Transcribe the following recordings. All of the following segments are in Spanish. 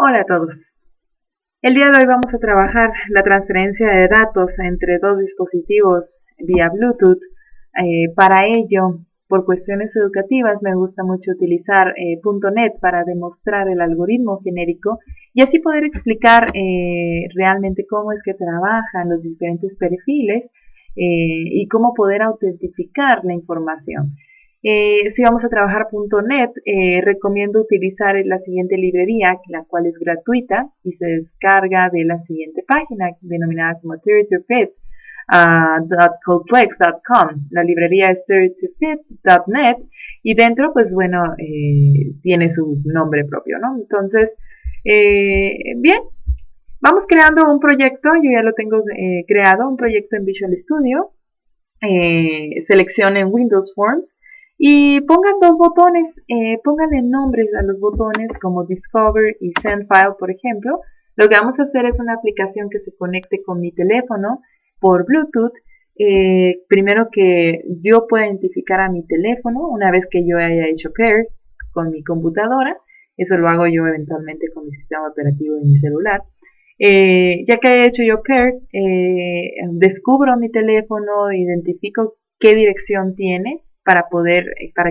Hola a todos. El día de hoy vamos a trabajar la transferencia de datos entre dos dispositivos vía Bluetooth. Para ello, por cuestiones educativas, me gusta mucho utilizar .NET para demostrar el algoritmo genérico y así poder explicar realmente cómo es que trabajan los diferentes perfiles y cómo poder autentificar la información. Si vamos a trabajar .NET, recomiendo utilizar la siguiente librería, la cual es gratuita y se descarga de la siguiente página denominada como 32fit.complex.com. La librería es 32fit.net y dentro, pues bueno, tiene su nombre propio, ¿no? Entonces, bien, vamos creando un proyecto. Yo ya lo tengo creado, un proyecto en Visual Studio. Seleccionen Windows Forms. Y pongan dos botones, pónganle nombres a los botones como Discover y Send File, por ejemplo. Lo que vamos a hacer es una aplicación que se conecte con mi teléfono por Bluetooth. Primero que yo pueda identificar a mi teléfono una vez que yo haya hecho pair con mi computadora. Eso lo hago yo eventualmente con mi sistema operativo de mi celular. Ya que haya hecho yo pair, descubro mi teléfono, identifico qué dirección tiene para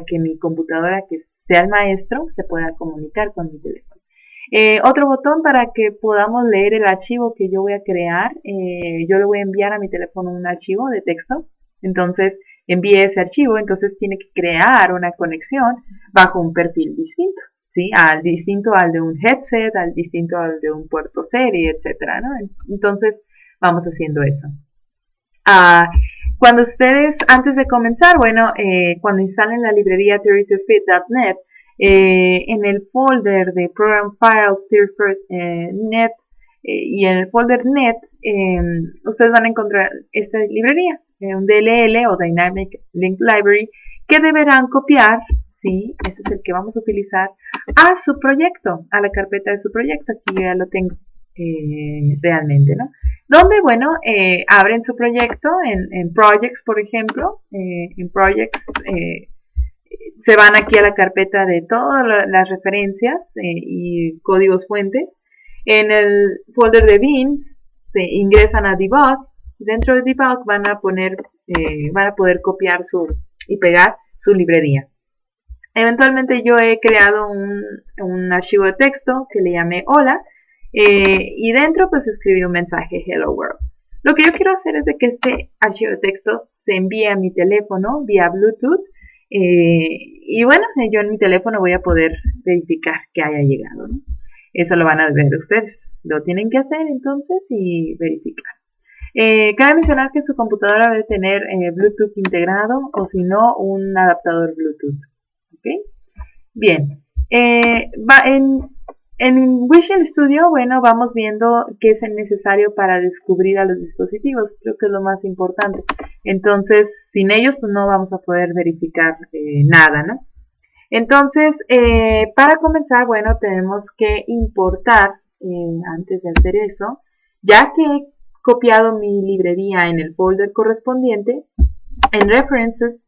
que mi computadora, que sea el maestro, se pueda comunicar con mi teléfono. Otro botón para que podamos leer el archivo que yo voy a crear. Yo le voy a enviar a mi teléfono un archivo de texto. Entonces envíe ese archivo, entonces tiene que crear una conexión bajo un perfil distinto, ¿sí? Distinto al de un headset, distinto al de un puerto serie, etcétera, ¿no? Entonces vamos haciendo eso. Cuando ustedes, antes de comenzar, bueno, cuando instalen la librería 32fit.net, en el folder de Program Files 32fit.net y en el folder net, ustedes van a encontrar esta librería, un DLL o Dynamic Link Library, que deberán copiar, ¿sí? Ese es el que vamos a utilizar, a su proyecto, a la carpeta de su proyecto. Aquí ya lo tengo realmente, ¿no? Donde, bueno, abren su proyecto en Projects, por ejemplo. En Projects se van aquí a la carpeta de todas las referencias y códigos fuentes. En el folder de bin se ingresan a Debug. Dentro de Debug van a poder copiar y pegar su librería. Eventualmente yo he creado un archivo de texto que le llamé hola. Y dentro pues escribí un mensaje Hello World. Lo que yo quiero hacer es de que este archivo de texto se envíe a mi teléfono vía Bluetooth y bueno, yo en mi teléfono voy a poder verificar que haya llegado, ¿no? Eso lo van a ver ustedes, lo tienen que hacer entonces y verificar. Cabe mencionar que en su computadora debe tener Bluetooth integrado o si no un adaptador Bluetooth. ¿Okay? Bien, en Visual Studio, bueno, vamos viendo qué es necesario para descubrir a los dispositivos. Creo que es lo más importante. Entonces, sin ellos, pues no vamos a poder verificar nada, ¿no? Entonces, para comenzar, bueno, tenemos que importar, antes de hacer eso, ya que he copiado mi librería en el folder correspondiente, en References,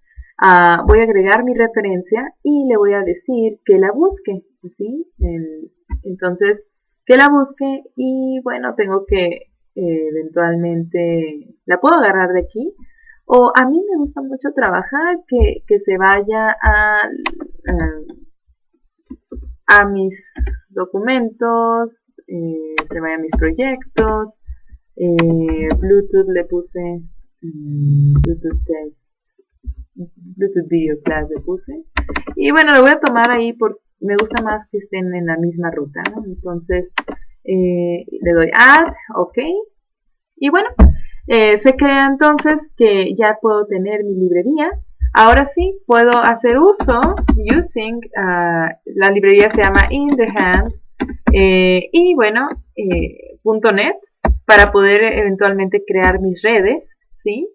voy a agregar mi referencia y le voy a decir que la busque, ¿sí? Entonces, que la busque y bueno, tengo que eventualmente, la puedo agarrar de aquí o a mí me gusta mucho trabajar que se vaya a mis documentos, se vaya a mis proyectos, Bluetooth le puse, Bluetooth Test, Bluetooth Video Class le puse y bueno, lo voy a tomar ahí porque me gusta más que estén en la misma ruta, ¿no? Entonces le doy Add, OK y bueno, se crea entonces que ya puedo tener mi librería. Ahora sí, puedo hacer uso using, la librería se llama In the Hand y bueno, .NET para poder eventualmente crear mis redes, ¿sí?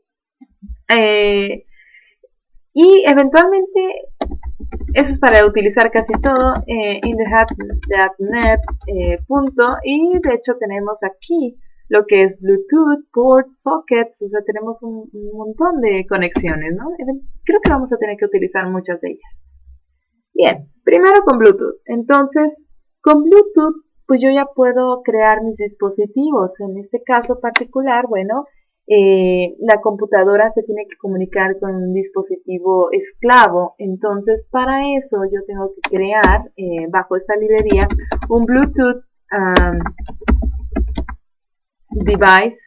Y eventualmente, eso es para utilizar casi todo, inthehat.net, y de hecho tenemos aquí lo que es Bluetooth, ports, sockets, o sea, tenemos un montón de conexiones, ¿no? Creo que vamos a tener que utilizar muchas de ellas. Bien, primero con Bluetooth. Entonces, con Bluetooth pues yo ya puedo crear mis dispositivos. En este caso particular, bueno, la computadora se tiene que comunicar con un dispositivo esclavo. Entonces, para eso yo tengo que crear, bajo esta librería, un Bluetooth device,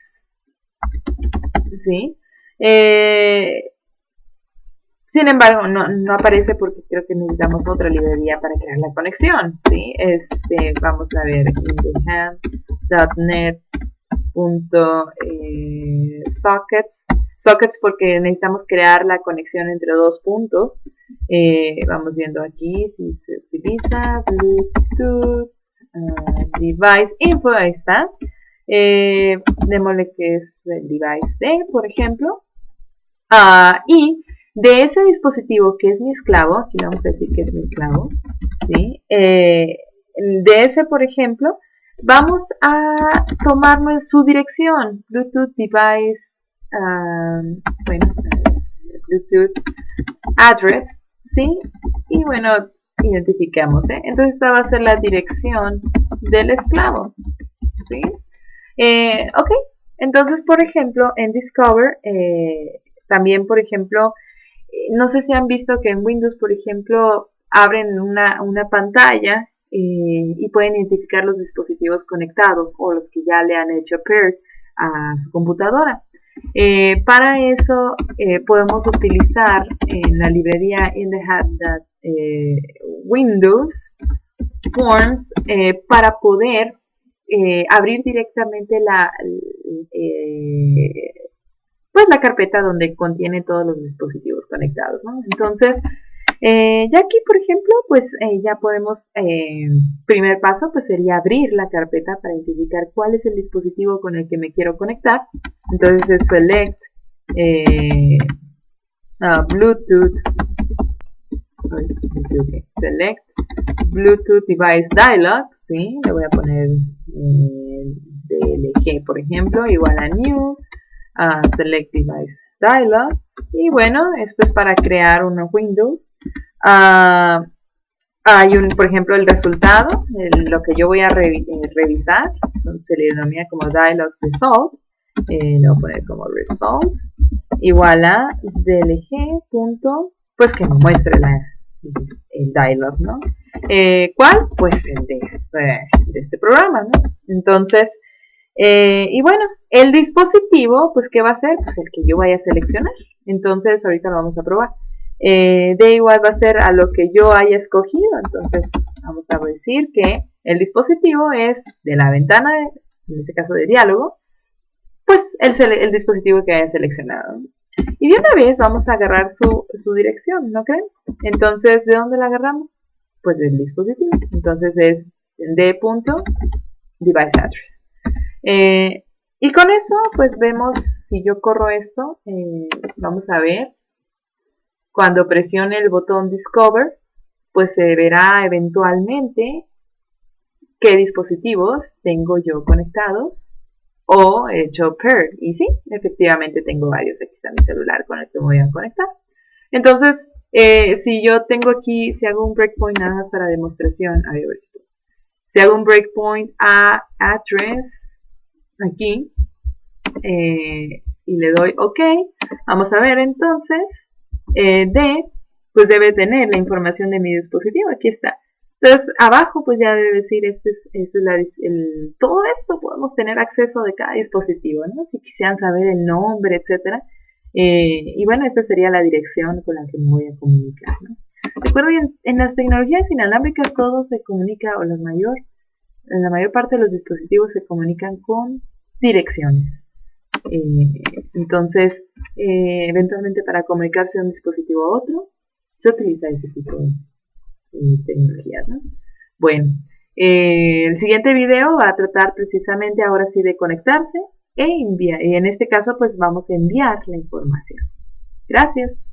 ¿sí? Sin embargo, no aparece porque creo que necesitamos otra librería para crear la conexión, ¿sí? Vamos a ver, indehand.net.sockets. Sockets porque necesitamos crear la conexión entre dos puntos. Vamos viendo aquí si se utiliza Bluetooth device info, ahí está. Démosle que es el device D, por ejemplo. Y de ese dispositivo que es mi esclavo, aquí vamos a decir que es mi esclavo, ¿sí? De ese, por ejemplo, vamos a tomar su dirección, Bluetooth device, bueno, Bluetooth address, ¿sí? Y bueno, identificamos, entonces esta va a ser la dirección del esclavo, ¿sí? Ok, entonces, por ejemplo, en Discover, también, por ejemplo, no sé si han visto que en Windows, por ejemplo, abren una pantalla y pueden identificar los dispositivos conectados o los que ya le han hecho pair a su computadora. Para eso podemos utilizar en la librería Windows Forms para poder abrir directamente pues la carpeta donde contiene todos los dispositivos conectados, ¿no? Entonces, ya aquí, por ejemplo, pues ya podemos, primer paso, pues sería abrir la carpeta para identificar cuál es el dispositivo con el que me quiero conectar. Entonces, select Bluetooth, select Bluetooth device dialog, ¿sí? Le voy a poner DLG, por ejemplo, igual a new, select device dialog, y bueno, esto es para crear una Windows. Hay por ejemplo, el resultado, lo que yo voy a revisar, se le denomina como dialog result, le voy a poner como result, igual a dlg punto, pues que me muestre el dialog, ¿no? ¿Cuál? Pues el de este programa, ¿no? Entonces, y bueno, el dispositivo, pues ¿qué va a ser? Pues el que yo vaya a seleccionar. Entonces, ahorita lo vamos a probar. De igual va a ser a lo que yo haya escogido. Entonces, vamos a decir que el dispositivo es de la ventana, en este caso de diálogo, pues el dispositivo que haya seleccionado. Y de una vez vamos a agarrar su dirección, ¿no creen? Entonces, ¿de dónde la agarramos? Pues del dispositivo. Entonces es d.device address. Y con eso, pues vemos, si yo corro esto, vamos a ver, cuando presione el botón Discover, pues se verá eventualmente qué dispositivos tengo yo conectados o hecho pair. Y sí, efectivamente tengo varios. Aquí está mi celular con el que me voy a conectar. Entonces, si yo tengo aquí, si hago un breakpoint nada más para demostración, a ver si puedo. Si hago un breakpoint a address aquí y le doy OK, vamos a ver entonces pues debe tener la información de mi dispositivo. Aquí está. Entonces abajo pues ya debe decir todo esto podemos tener acceso de cada dispositivo, ¿no? Si quisieran saber el nombre, etcétera. Y bueno, esta sería la dirección con la que me voy a comunicar, ¿no? Recuerden, en las tecnologías inalámbricas todo se comunica, o en la mayor parte de los dispositivos se comunican con direcciones. Entonces, eventualmente para comunicarse de un dispositivo a otro, se utiliza ese tipo de tecnologías, ¿no? Bueno, el siguiente video va a tratar precisamente ahora sí de conectarse e enviar. Y en este caso, pues vamos a enviar la información. Gracias.